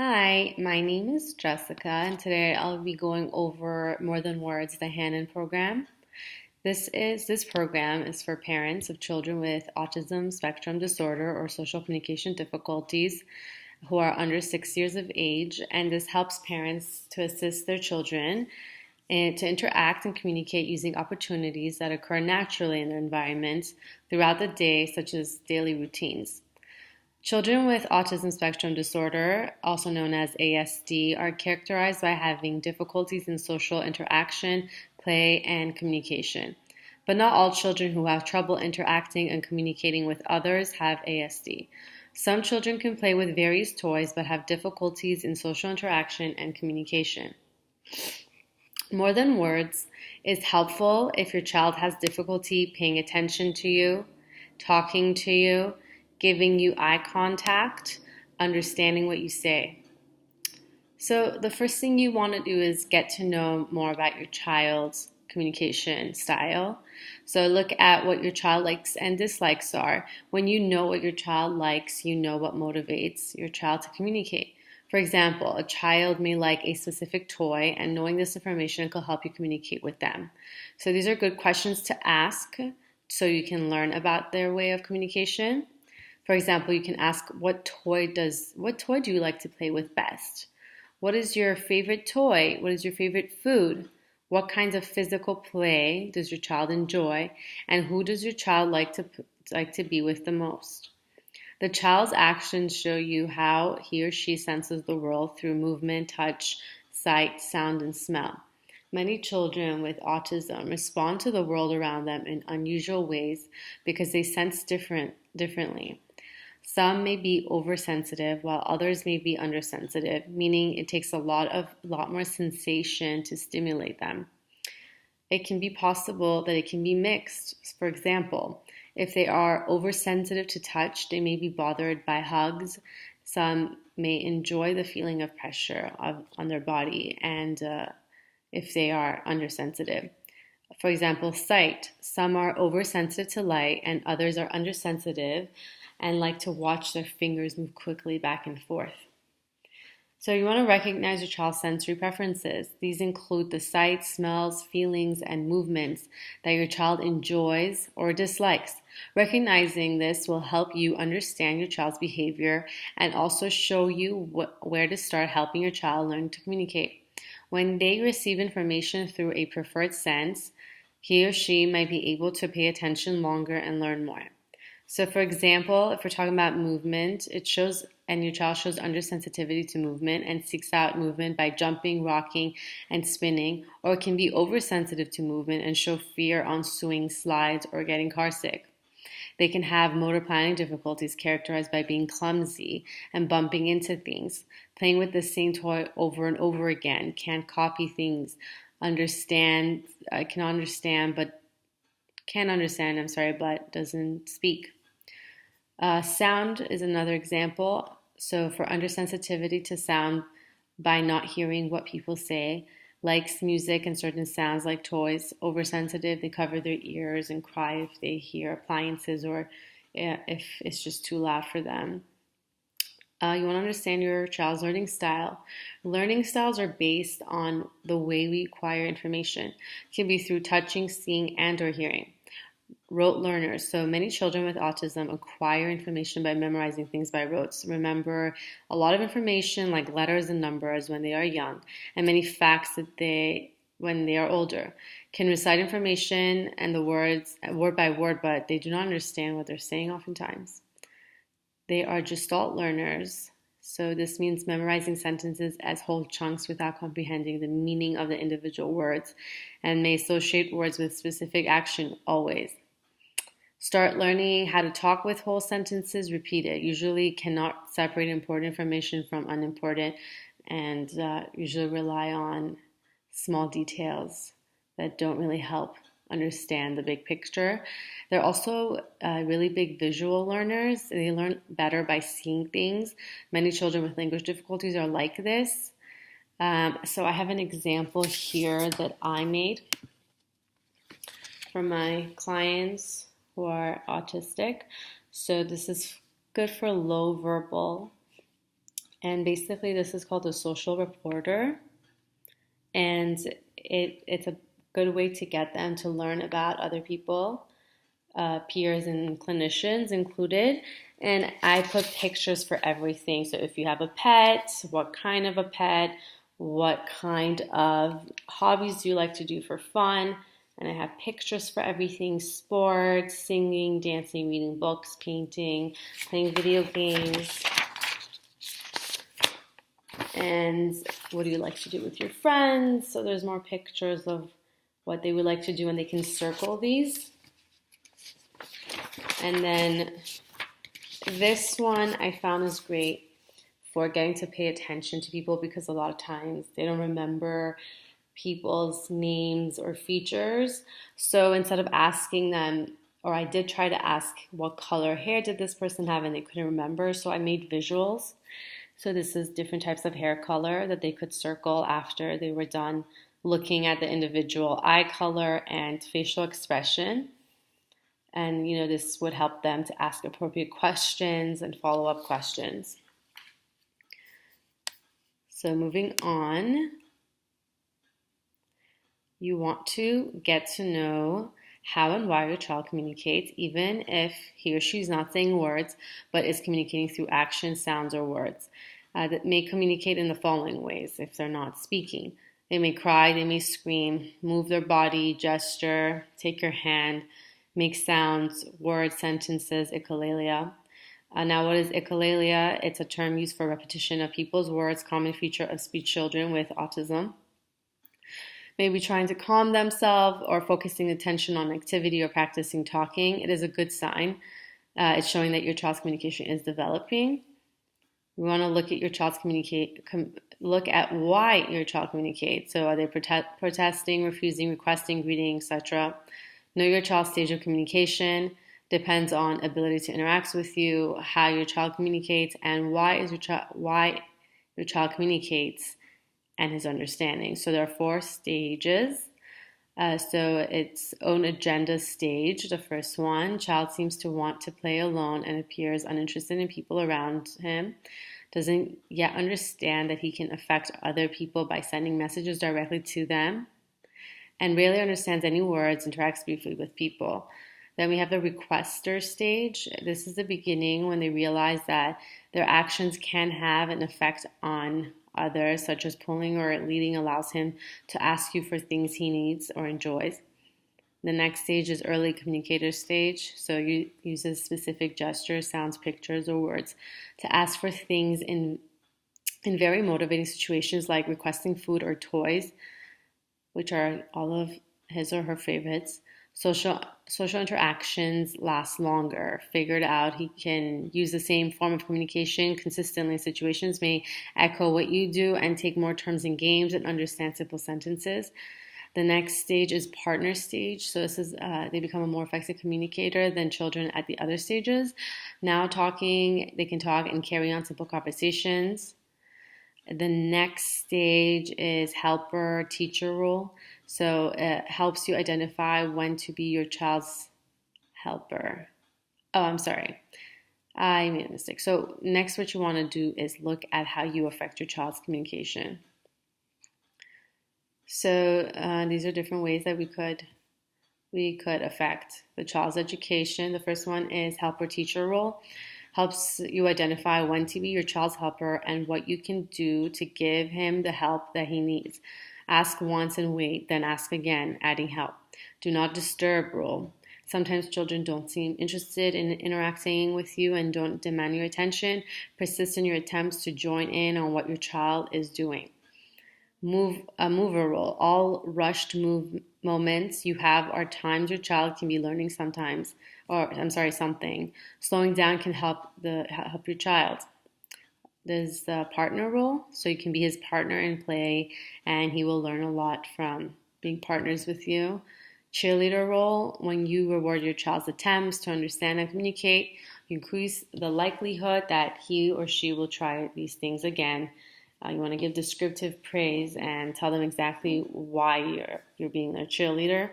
Hi, my name is Jessica, and today I'll be going over More Than Words, the Hanen program. This program is for parents of children with autism spectrum disorder or social communication difficulties who are under 6 years of age, and this helps parents to assist their children and to interact and communicate using opportunities that occur naturally in their environment throughout the day, such as daily routines. Children with autism spectrum disorder, also known as ASD, are characterized by having difficulties in social interaction, play, and communication. But not all children who have trouble interacting and communicating with others have ASD. Some children can play with various toys but have difficulties in social interaction and communication. More Than Words is helpful if your child has difficulty paying attention to you, talking to you, giving you eye contact, understanding what you say. So the first thing you want to do is get to know more about your child's communication style. So look at what your child likes and dislikes are. When you know what your child likes, you know what motivates your child to communicate. For example, a child may like a specific toy, and knowing this information can help you communicate with them. So these are good questions to ask so you can learn about their way of communication. For example, you can ask, what toy do you like to play with best? What is your favorite toy? What is your favorite food? What kinds of physical play does your child enjoy? And who does your child like to be with the most? The child's actions show you how he or she senses the world through movement, touch, sight, sound, and smell. Many children with autism respond to the world around them in unusual ways because they sense differently. Some may be oversensitive while others may be undersensitive, meaning it takes a lot more sensation to stimulate them. It can be possible that it can be mixed. For example, if they are oversensitive to touch, they may be bothered by hugs. Some may enjoy the feeling of pressure on their body, and if they are undersensitive. For example, sight. Some are oversensitive to light, and others are undersensitive and like to watch their fingers move quickly back and forth. So you want to recognize your child's sensory preferences. These include the sights, smells, feelings, and movements that your child enjoys or dislikes. Recognizing this will help you understand your child's behavior and also show you where to start helping your child learn to communicate. When they receive information through a preferred sense, he or she might be able to pay attention longer and learn more. So for example, if we're talking about movement, and your child shows undersensitivity to movement and seeks out movement by jumping, rocking, and spinning, or can be oversensitive to movement and show fear on swings, slides, or getting car sick. They can have motor planning difficulties characterized by being clumsy and bumping into things, playing with the same toy over and over again, can't copy things, can understand, but doesn't speak. Sound is another example. So for undersensitivity to sound by not hearing what people say, likes music and certain sounds like toys. Oversensitive, they cover their ears and cry if they hear appliances or if it's just too loud for them. You want to understand your child's learning style. Learning styles are based on the way we acquire information. It can be through touching, seeing, and or hearing. Rote learners. So many children with autism acquire information by memorizing things by rote. Remember a lot of information like letters and numbers when they are young, and many facts when they are older. Can recite information and the words word by word, but they do not understand what they're saying oftentimes. They are gestalt learners. So this means memorizing sentences as whole chunks without comprehending the meaning of the individual words, and may associate words with specific action always. Start learning how to talk with whole sentences repeated. Usually cannot separate important information from unimportant, and usually rely on small details that don't really help understand the big picture. They're also really big visual learners. They learn better by seeing things. Many children with language difficulties are like this. So I have an example here that I made for my clients who are autistic. So this is good for low verbal And basically, this is called a social reporter. And it's a good way to get them to learn about other people, peers and clinicians included. And I put pictures for everything. So if you have a pet, what kind of a pet, what kind of hobbies do you like to do for fun? And I have pictures for everything: sports, singing, dancing, reading books, painting, playing video games. And what do you like to do with your friends? So there's more pictures of what they would like to do, and they can circle these. And then this one I found is great for getting to pay attention to people, because a lot of times they don't remember people's names or features. So instead of asking them, or I did try to ask what color hair did this person have, and they couldn't remember, so I made visuals. So this is different types of hair color that they could circle after they were done looking at the individual eye color and facial expression. And this would help them to ask appropriate questions and follow-up questions. So moving on, you want to get to know how and why your child communicates, even if he or she is not saying words, but is communicating through action, sounds, or words. That may communicate in the following ways if they're not speaking. They may cry, they may scream, move their body, gesture, take your hand, make sounds, words, sentences, echolalia. Now, what is echolalia? It's a term used for repetition of people's words, common feature of speech children with autism. Maybe trying to calm themselves or focusing attention on activity or practicing talking. It is a good sign. It's showing that your child's communication is developing. We want to look at your child's look at why your child communicates. So are they protesting, refusing, requesting, greeting, etc.? Know your child's stage of communication. Depends on ability to interact with you, how your child communicates, and why your child communicates, and his understanding. So there are 4 stages. So it's own agenda stage. The first one, child seems to want to play alone and appears uninterested in people around him. Doesn't yet understand that he can affect other people by sending messages directly to them, and rarely understands any words, interacts briefly with people. Then we have the requester stage. This is the beginning when they realize that their actions can have an effect on others, such as pulling or leading allows him to ask you for things he needs or enjoys. The next stage is early communicator stage. So you uses specific gestures, sounds, pictures, or words to ask for things in very motivating situations, like requesting food or toys, which are all of his or her favorites. Social interactions last longer. Figured out he can use the same form of communication consistently in situations, may echo what you do, and take more turns in games and understand simple sentences. The next stage is partner stage. So this is they become a more effective communicator than children at the other stages. Now they can talk and carry on simple conversations. The next stage is helper teacher role. So it helps you identify when to be your child's helper. Oh, I'm sorry. I made a mistake. So next, what you want to do is look at how you affect your child's communication. So these are different ways that we could affect the child's education. The first one is helper teacher role. Helps you identify when to be your child's helper and what you can do to give him the help that he needs. Ask once and wait, then ask again, adding help. Do not disturb rule. Sometimes children don't seem interested in interacting with you and don't demand your attention. Persist in your attempts to join in on what your child is doing. Mover role. All rushed moments you have are times your child can be learning something. Slowing down can help your child. There's the partner role, so you can be his partner in play, and he will learn a lot from being partners with you. Cheerleader role, when you reward your child's attempts to understand and communicate, you increase the likelihood that he or she will try these things again. You want to give descriptive praise and tell them exactly why you're being their cheerleader.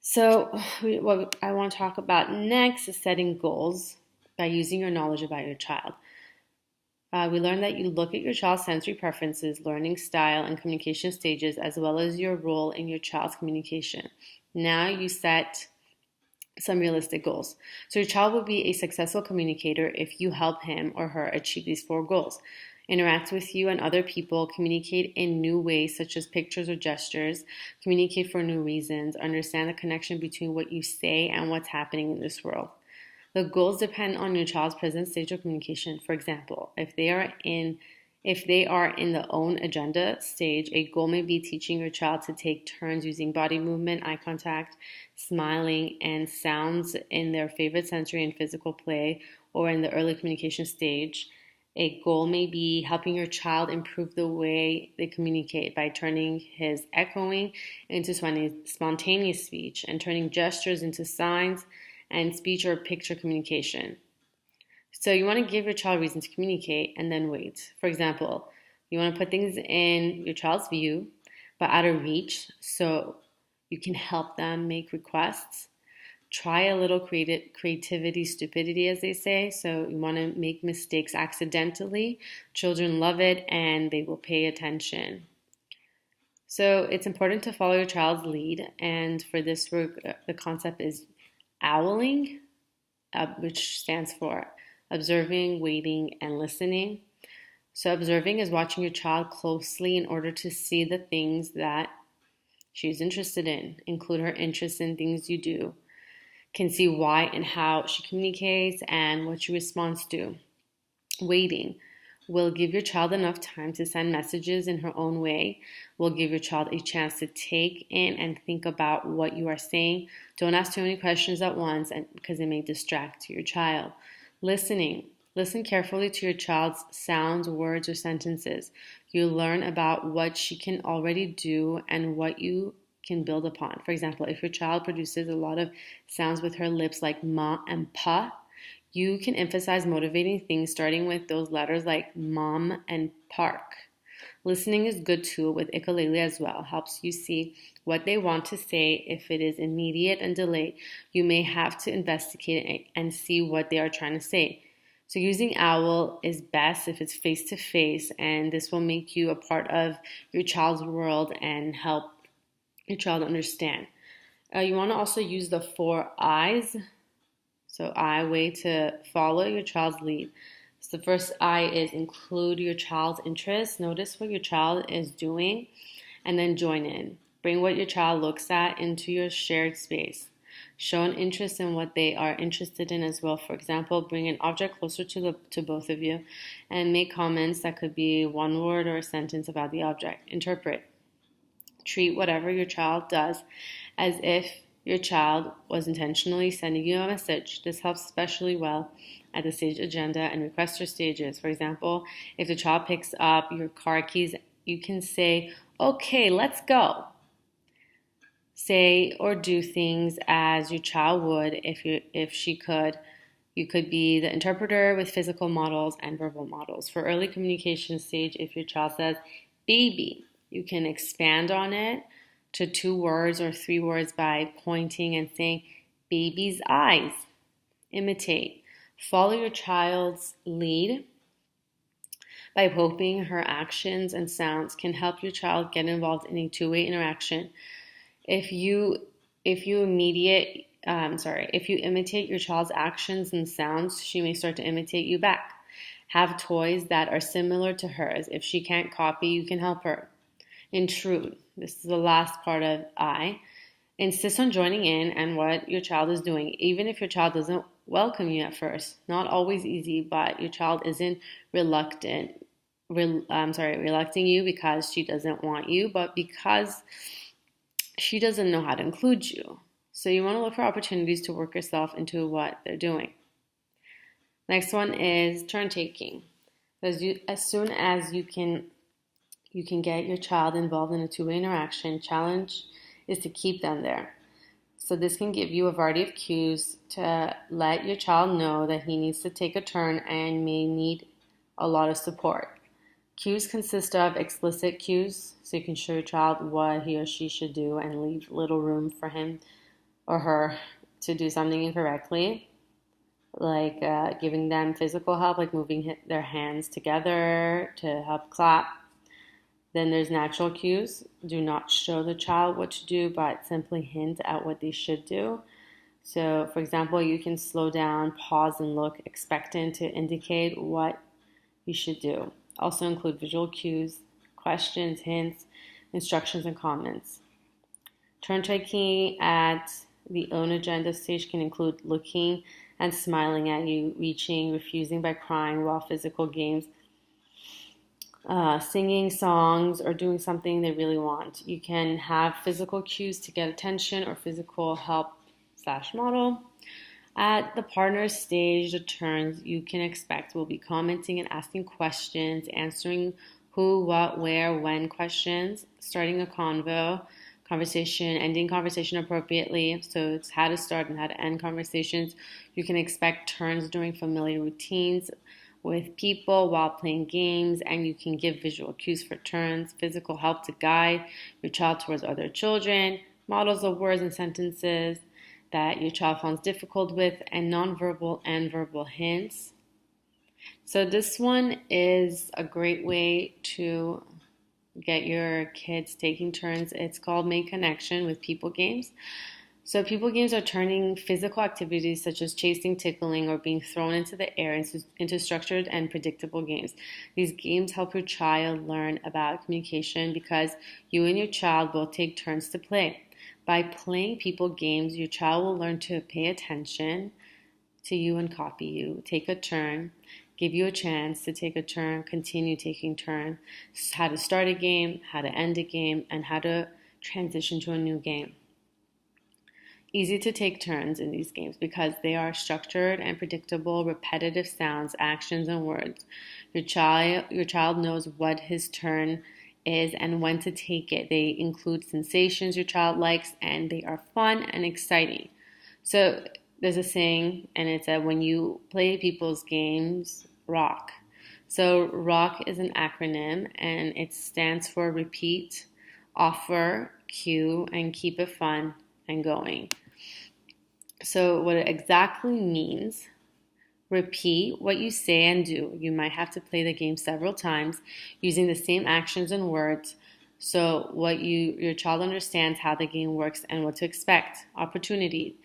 So what I want to talk about next is setting goals by using your knowledge about your child. We learned that you look at your child's sensory preferences, learning style, and communication stages, as well as your role in your child's communication. Now you set some realistic goals. So your child will be a successful communicator if you help him or her achieve these four goals. Interact with you and other people, communicate in new ways such as pictures or gestures, communicate for new reasons, understand the connection between what you say and what's happening in this world. The goals depend on your child's present stage of communication. For example, if they are in the own agenda stage, a goal may be teaching your child to take turns using body movement, eye contact, smiling, and sounds in their favorite sensory and physical play, or in the early communication stage. A goal may be helping your child improve the way they communicate by turning his echoing into spontaneous speech and turning gestures into signs and speech or picture communication. So you want to give your child reason to communicate and then wait. For example, you want to put things in your child's view but out of reach so you can help them make requests. Try a little creativity, stupidity, as they say. So you want to make mistakes accidentally. Children love it and they will pay attention. So it's important to follow your child's lead. And for this work, the concept is owling, which stands for observing, waiting, and listening. So observing is watching your child closely in order to see the things that she's interested in. Include her interest in things you do. Can see why and how she communicates and what she responds to. Waiting will give your child enough time to send messages in her own way. Will give your child a chance to take in and think about what you are saying. Don't ask too many questions at once because it may distract your child. Listening. Listen carefully to your child's sounds, words, or sentences. You learn about what she can already do and what you can build upon. For example, if your child produces a lot of sounds with her lips like ma and pa, you can emphasize motivating things starting with those letters like mom and park. Listening is good too with ukulele as well. Helps you see what they want to say. If it is immediate and delayed, you may have to investigate it and see what they are trying to say. So using owl is best if it's face to face, and this will make you a part of your child's world and help your child understand. You want to also use the 4 I's. So I way to follow your child's lead. So the first I is include your child's interests. Notice what your child is doing and then join in. Bring what your child looks at into your shared space. Show an interest in what they are interested in as well. For example, bring an object closer to both of you and make comments that could be one word or a sentence about the object. Interpret. Treat whatever your child does as if your child was intentionally sending you a message. This helps especially well at the stage agenda and requester stages. For example, if the child picks up your car keys, you can say, "Okay, let's go." Say or do things as your child would if she could. You could be the interpreter with physical models and verbal models. For early communication stage, if your child says baby, you can expand on it to 2 words or 3 words by pointing and saying baby's eyes. Imitate. Follow your child's lead by copying her actions and sounds can help your child get involved in a two-way interaction. If you imitate your child's actions and sounds, she may start to imitate you back. Have toys that are similar to hers. If she can't copy, you can help her. Intrude. This is the last part of I. Insist on joining in and what your child is doing, even if your child doesn't welcome you at first. Not always easy, but your child isn't relucting you because she doesn't want you, but because she doesn't know how to include you. So you want to look for opportunities to work yourself into what they're doing. Next one is turn taking. As soon as you can get your child involved in a two-way interaction, challenge is to keep them there. So this can give you a variety of cues to let your child know that he needs to take a turn and may need a lot of support. Cues consist of explicit cues, so you can show your child what he or she should do and leave little room for him or her to do something incorrectly. like giving them physical help, like moving their hands together to help clap. Then there's natural cues. Do not show the child what to do, but simply hint at what they should do. So, for example, you can slow down, pause, and look expectant to indicate what you should do. Also include visual cues, questions, hints, instructions, and comments. Turn taking at the own agenda stage can include looking and smiling at you, reaching, refusing by crying, while physical games, singing songs, or doing something they really want. You can have physical cues to get attention or physical help slash model. At the partner stage, the turns you can expect will be commenting and asking questions, answering who, what, where, when questions, starting a conversation, ending conversation appropriately. So it's how to start and how to end conversations. You can expect turns during familiar routines with people while playing games, and you can give visual cues for turns, physical help to guide your child towards other children, models of words and sentences that your child finds difficult with, and nonverbal and verbal hints. So this one is a great way to get your kids taking turns. It's called Make Connection with People Games. So people games are turning physical activities such as chasing, tickling, or being thrown into the air into structured and predictable games. These games help your child learn about communication because you and your child both take turns to play. By playing people games, your child will learn to pay attention to you and copy you, take a turn, give you a chance to take a turn, continue taking turns, how to start a game, how to end a game, and how to transition to a new game. Easy to take turns in these games because they are structured and predictable, repetitive sounds, actions, and words. Your child knows what his turn is and when to take it. They include sensations your child likes, and they are fun and exciting. So there's a saying, and it's that when you play people's games, rock. So rock is an acronym, and it stands for repeat, offer, cue, and keep it fun and going. So what it exactly means: repeat what you say and do. You might have to play the game several times using the same actions and words so your child understands how the game works and what to expect. Opportunity.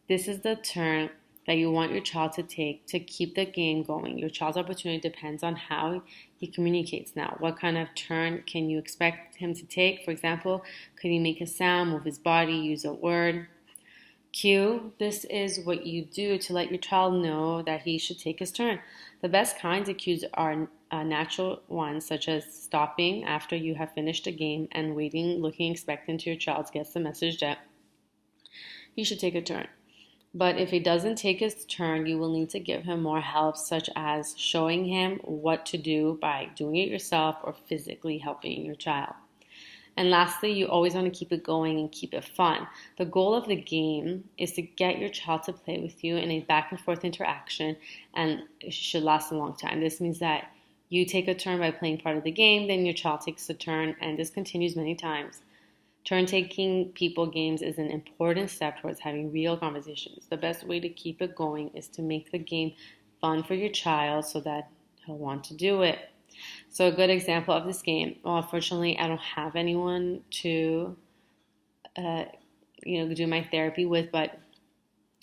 This is the turn that you want your child to take to keep the game going. Your child's opportunity depends on how he communicates now. What kind of turn can you expect him to take? For example, could he make a sound, move his body, use a word? Cue. This is what you do to let your child know that he should take his turn. The best kinds of cues are natural ones, such as stopping after you have finished a game and waiting, looking expectant to your child gets the message that he should take a turn. But if he doesn't take his turn, you will need to give him more help, such as showing him what to do by doing it yourself or physically helping your child. And lastly, you always want to keep it going and keep it fun. The goal of the game is to get your child to play with you in a back and forth interaction, and it should last a long time. This means that you take a turn by playing part of the game, then your child takes a turn, and this continues many times. Turn-taking people games is an important step towards having real conversations. The best way to keep it going is to make the game fun for your child so that he'll want to do it. So a good example of this game, well, unfortunately, I don't have anyone to, do my therapy with, but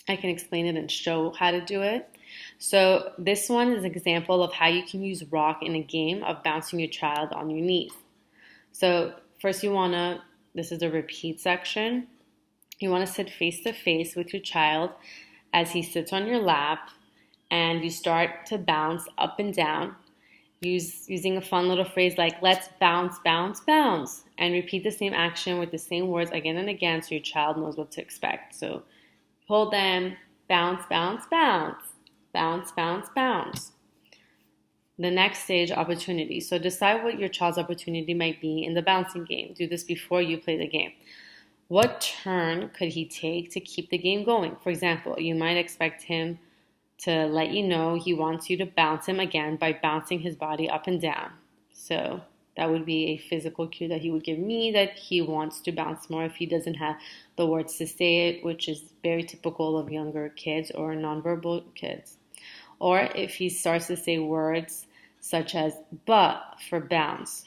I can explain it and show how to do it. So this one is an example of how you can use rock in a game of bouncing your child on your knees. So first this is a repeat section. You want to sit face to face with your child as he sits on your lap, and you start to bounce up and down using a fun little phrase like, let's bounce, bounce, bounce, and repeat the same action with the same words again and again so your child knows what to expect. So hold them, bounce, bounce, bounce, bounce, bounce, bounce. The next stage, opportunity. So decide what your child's opportunity might be in the bouncing game. Do this before you play the game. What turn could he take to keep the game going? For example, you might expect him to let you know he wants you to bounce him again by bouncing his body up and down. So That would be a physical cue that he would give me that he wants to bounce more if he doesn't have the words to say it, which is very typical of younger kids or nonverbal kids. Or if he starts to say words such as but for bounce.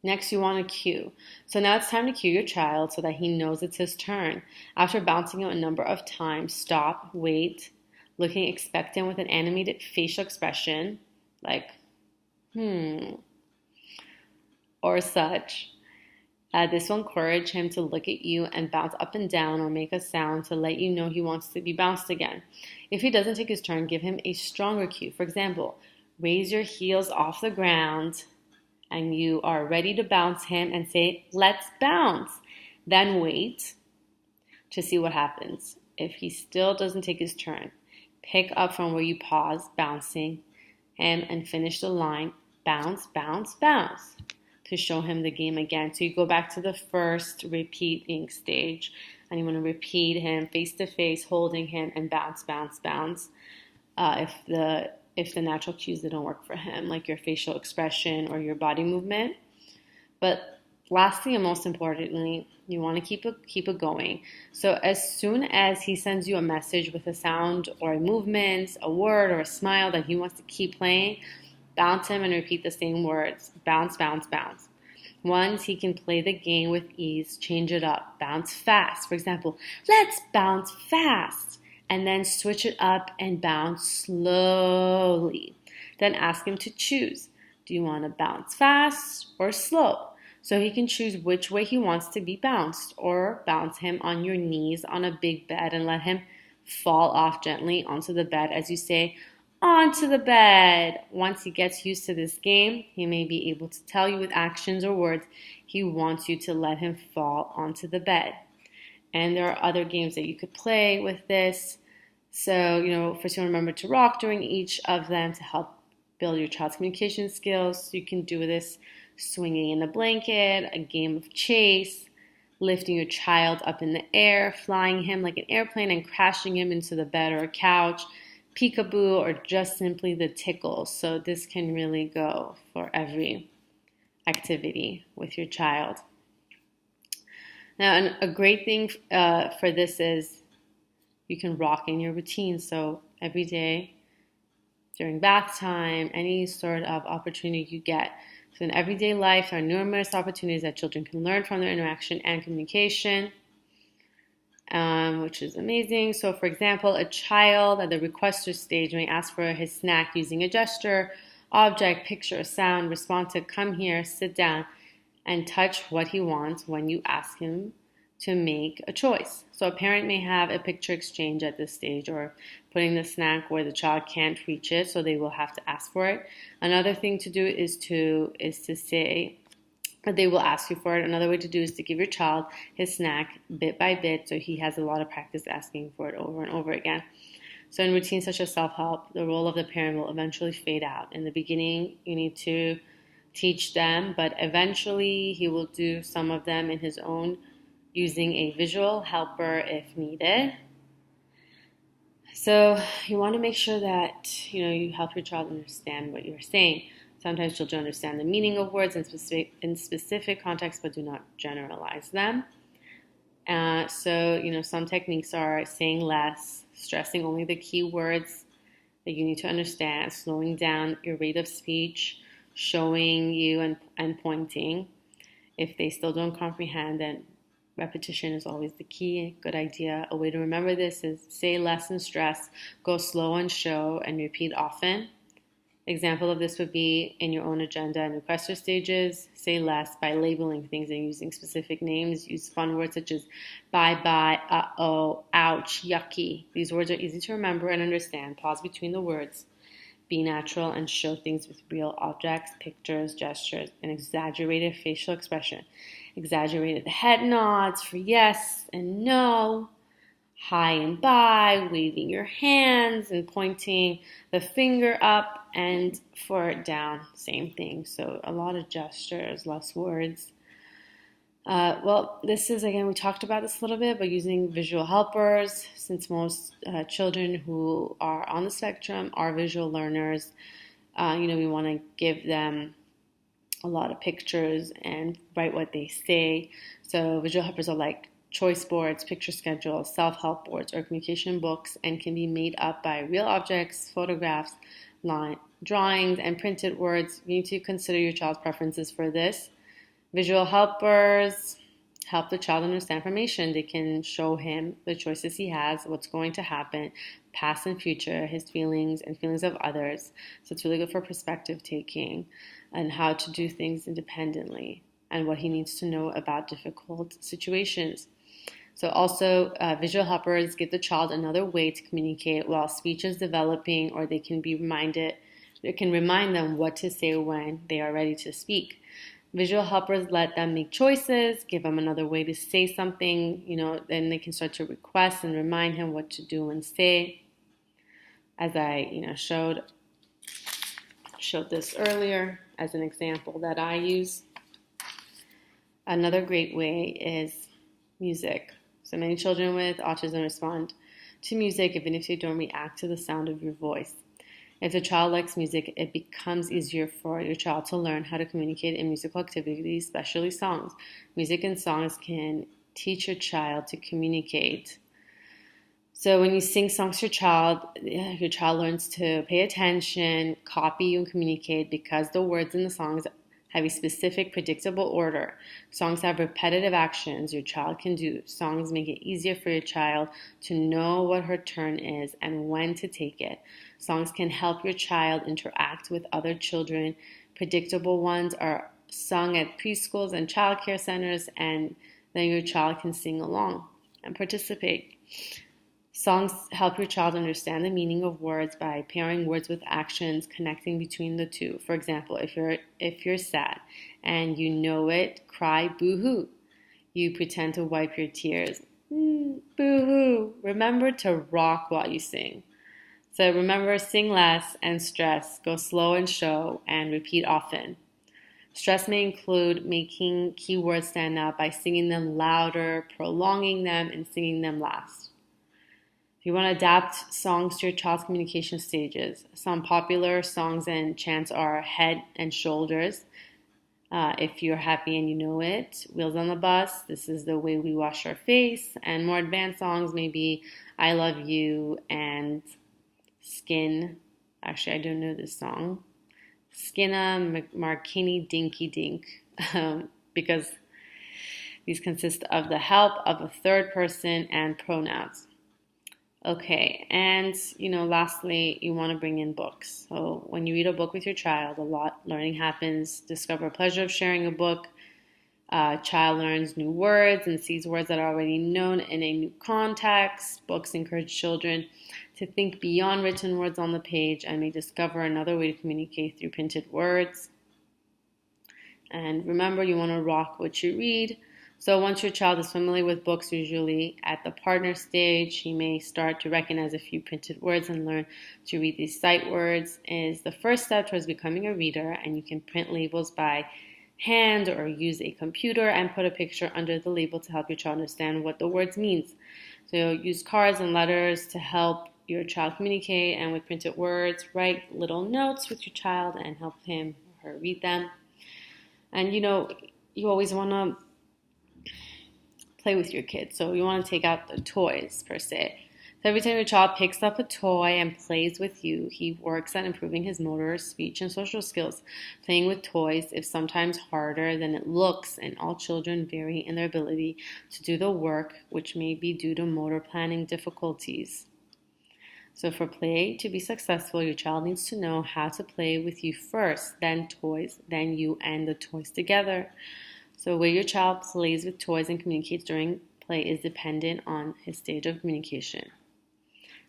Next, you want to cue. So now it's time to cue your child so that he knows it's his turn. After bouncing him a number of times, stop, wait, looking expectant with an animated facial expression like, or such. This will encourage him to look at you and bounce up and down or make a sound to let you know he wants to be bounced again. If he doesn't take his turn, give him a stronger cue. For example, raise your heels off the ground and you are ready to bounce him and say, let's bounce. Then wait to see what happens. If he still doesn't take his turn, pick up from where you pause, bouncing him, and finish the line, bounce, bounce, bounce, to show him the game again. So you go back to the first repeating stage and you want to repeat him face to face, holding him, and bounce, bounce, bounce. If the natural cues didn't work for him, like your facial expression or your body movement. But lastly and most importantly, you want to keep it going. So as soon as he sends you a message with a sound or a movement, a word or a smile that he wants to keep playing, bounce him and repeat the same words. Bounce, bounce, bounce. Once he can play the game with ease, change it up. Bounce fast. For example, let's bounce fast. And then switch it up and bounce slowly. Then ask him to choose. Do you want to bounce fast or slow? So he can choose which way he wants to be bounced, or bounce him on your knees on a big bed and let him fall off gently onto the bed as you say, onto the bed. Once he gets used to this game, he may be able to tell you with actions or words he wants you to let him fall onto the bed. And there are other games that you could play with this. So, first you remember to rock during each of them to help build your child's communication skills. You can do this swinging in a blanket, a game of chase, lifting your child up in the air, flying him like an airplane and crashing him into the bed or a couch, peekaboo, or just simply the tickle. So this can really go for every activity with your child. Now, a great thing for this is you can rock in your routine. So every day, during bath time, any sort of opportunity you get. So in everyday life, there are numerous opportunities that children can learn from their interaction and communication, which is amazing. So for example, a child at the requester stage may ask for his snack using a gesture, object, picture, sound, respond to come here, sit down, and touch what he wants when you ask him to make a choice. So a parent may have a picture exchange at this stage, or putting the snack where the child can't reach it, so they will have to ask for it. Another thing to do is to say that they will ask you for it. Another way to do is to give your child his snack bit by bit, so he has a lot of practice asking for it over and over again. So in routines such as self-help, the role of the parent will eventually fade out. In the beginning, you need to teach them, but eventually he will do some of them in his own, using a visual helper if needed. So you want to make sure that you help your child understand what you're saying. Sometimes children understand the meaning of words in specific contexts, but do not generalize them. So some techniques are saying less, stressing only the key words that you need to understand, slowing down your rate of speech, showing you and pointing. If they still don't comprehend, then repetition is always the key. Good idea. A way to remember this is say less and stress, go slow and show, and repeat often. Example of this would be in your own agenda and requester stages. Say less by labeling things and using specific names. Use fun words such as bye-bye, uh-oh, ouch, yucky. These words are easy to remember and understand. Pause between the words. Be natural and show things with real objects, pictures, gestures, and exaggerated facial expression. Exaggerated head nods for yes and no, hi and bye, waving your hands and pointing the finger up, and for down, same thing. So a lot of gestures, less words. This is, again, we talked about this a little bit, but using visual helpers, since most children who are on the spectrum are visual learners, we want to give them a lot of pictures and write what they say. So visual helpers are like choice boards, picture schedules, self-help boards, or communication books, and can be made up by real objects, photographs, line, drawings, and printed words. You need to consider your child's preferences for this. Visual helpers help the child understand information. They can show him the choices he has, what's going to happen, past and future, his feelings and feelings of others. So it's really good for perspective taking and how to do things independently and what he needs to know about difficult situations. So also visual helpers give the child another way to communicate while speech is developing, or they can remind them what to say when they are ready to speak. Visual helpers let them make choices, give them another way to say something, then they can start to request and remind him what to do and say. As I, showed this earlier as an example that I use. Another great way is music. So many children with autism respond to music even if they don't react to the sound of your voice. If the child likes music, it becomes easier for your child to learn how to communicate in musical activities, especially songs. Music and songs can teach your child to communicate. So when you sing songs to your child learns to pay attention, copy you, and communicate because the words in the songs have a specific, predictable order. Songs have repetitive actions your child can do. Songs make it easier for your child to know what her turn is and when to take it. Songs can help your child interact with other children. Predictable ones are sung at preschools and child care centers, and then your child can sing along and participate. Songs help your child understand the meaning of words by pairing words with actions, connecting between the two. For example, if you're sad and you know it, cry boo-hoo. You pretend to wipe your tears. Boo-hoo. Remember to rock while you sing. So remember, sing less and stress. Go slow and show, and repeat often. Stress may include making keywords stand out by singing them louder, prolonging them, and singing them last. If you want to adapt songs to your child's communication stages, some popular songs and chants are Head and Shoulders. If you're happy and you know it, Wheels on the Bus, This is the Way We Wash Our Face, and more advanced songs may be I Love You and Skin. Actually, I don't know this song. Skinna Markini Dinky Dink, because these consist of the help of a third person and pronouns. Okay, and lastly, you want to bring in books. So when you read a book with your child, a lot learning happens. Discover pleasure of sharing a book. Child learns new words and sees words that are already known in a new context. Books encourage children to think beyond written words on the page and may discover another way to communicate through printed words. And remember, you want to rock what you read. So once your child is familiar with books, usually at the partner stage, he may start to recognize a few printed words and learn to read these sight words. Is the first step towards becoming a reader, and you can print labels by hand or use a computer and put a picture under the label to help your child understand what the words means. So use cards and letters to help your child communicate, and with printed words, write little notes with your child and help him or her read them. And you always want to play with your kids. So you want to take out the toys per se. So every time your child picks up a toy and plays with you, he works at improving his motor, speech, and social skills. Playing with toys is sometimes harder than it looks, and all children vary in their ability to do the work, which may be due to motor planning difficulties. So for play to be successful, your child needs to know how to play with you first, then toys, then you and the toys together. So where your child plays with toys and communicates during play is dependent on his stage of communication.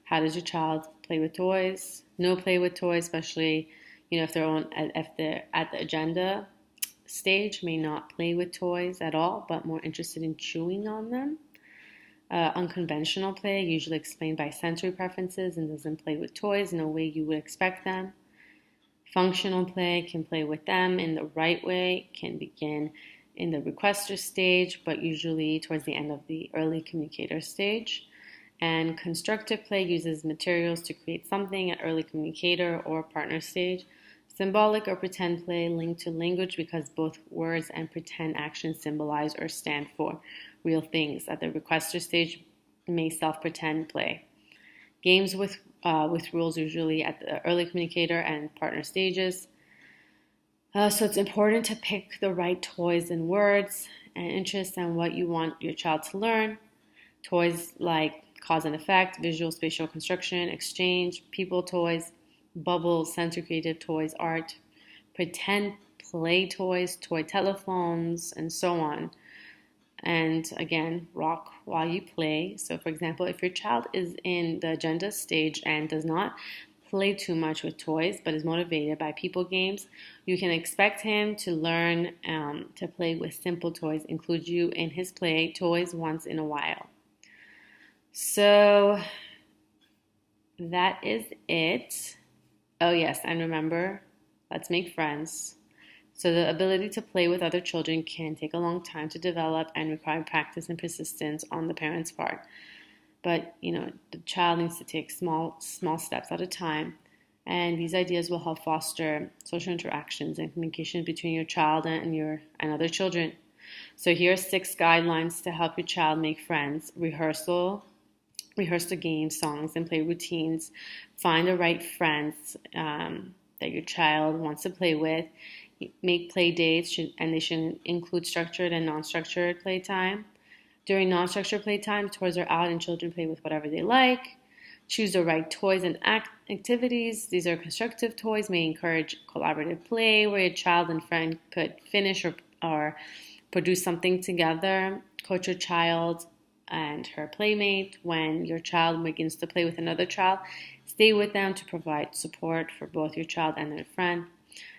How does your child play with toys? No play with toys, especially if they're at the agenda stage, may not play with toys at all, but more interested in chewing on them. Unconventional play, usually explained by sensory preferences and doesn't play with toys in a way you would expect them. Functional play can play with them in the right way, can begin in the requester stage, but usually towards the end of the early communicator stage. And constructive play uses materials to create something at early communicator or partner stage. Symbolic or pretend play linked to language because both words and pretend actions symbolize or stand for real things. At the requester stage, may self-pretend play. Games with rules usually at the early communicator and partner stages. So it's important to pick the right toys and words and interests and what you want your child to learn. Toys like cause and effect, visual spatial construction, exchange, people toys, bubbles, sensory creative toys, art, pretend play toys, toy telephones, and so on. And again, rock while you play. So, for example, if your child is in the agenda stage and does not play too much with toys but is motivated by people games, you can expect him to learn to play with simple toys, include you in his play toys once in a while. So, that is it. Oh, yes, and remember, let's make friends. So the ability to play with other children can take a long time to develop and require practice and persistence on the parent's part. But, the child needs to take small steps at a time. And these ideas will help foster social interactions and communication between your child and other children. So here are 6 guidelines to help your child make friends. Rehearse the games, songs, and play routines. Find the right friends that your child wants to play with. Make play dates, and they should include structured and non-structured playtime. During non-structured playtime, toys are out and children play with whatever they like. Choose the right toys and activities. These are constructive toys, may encourage collaborative play where your child and friend could finish or produce something together. Coach your child and her playmate. When your child begins to play with another child, stay with them to provide support for both your child and their friend.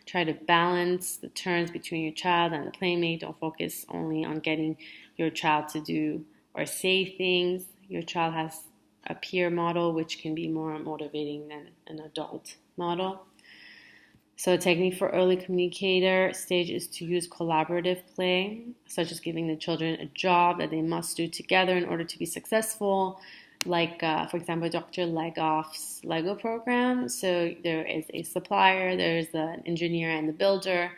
Try to balance the turns between your child and the playmate. Don't focus only on getting your child to do or say things. Your child has a peer model, which can be more motivating than an adult model. So a technique for early communicator stage is to use collaborative play, such as giving the children a job that they must do together in order to be successful. Like, for example, Dr. Legoff's Lego program. So there is a supplier, there's an engineer and the builder,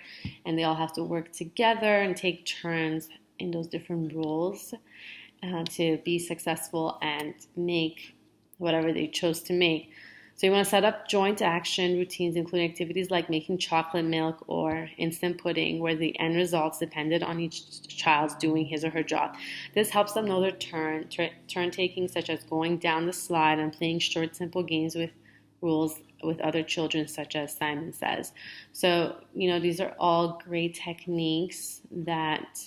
and they all have to work together and take turns in those different roles to be successful and make whatever they chose to make. So you want to set up joint action routines, including activities like making chocolate milk or instant pudding, where the end results depended on each child's doing his or her job. This helps them know their turn taking, such as going down the slide and playing short, simple games with rules with other children, such as Simon Says. So, these are all great techniques that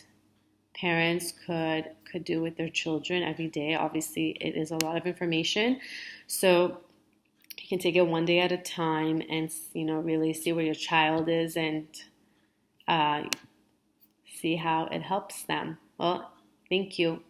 parents could do with their children every day. Obviously, it is a lot of information. So you can take it one day at a time and, really see where your child is and see how it helps them. Well, thank you.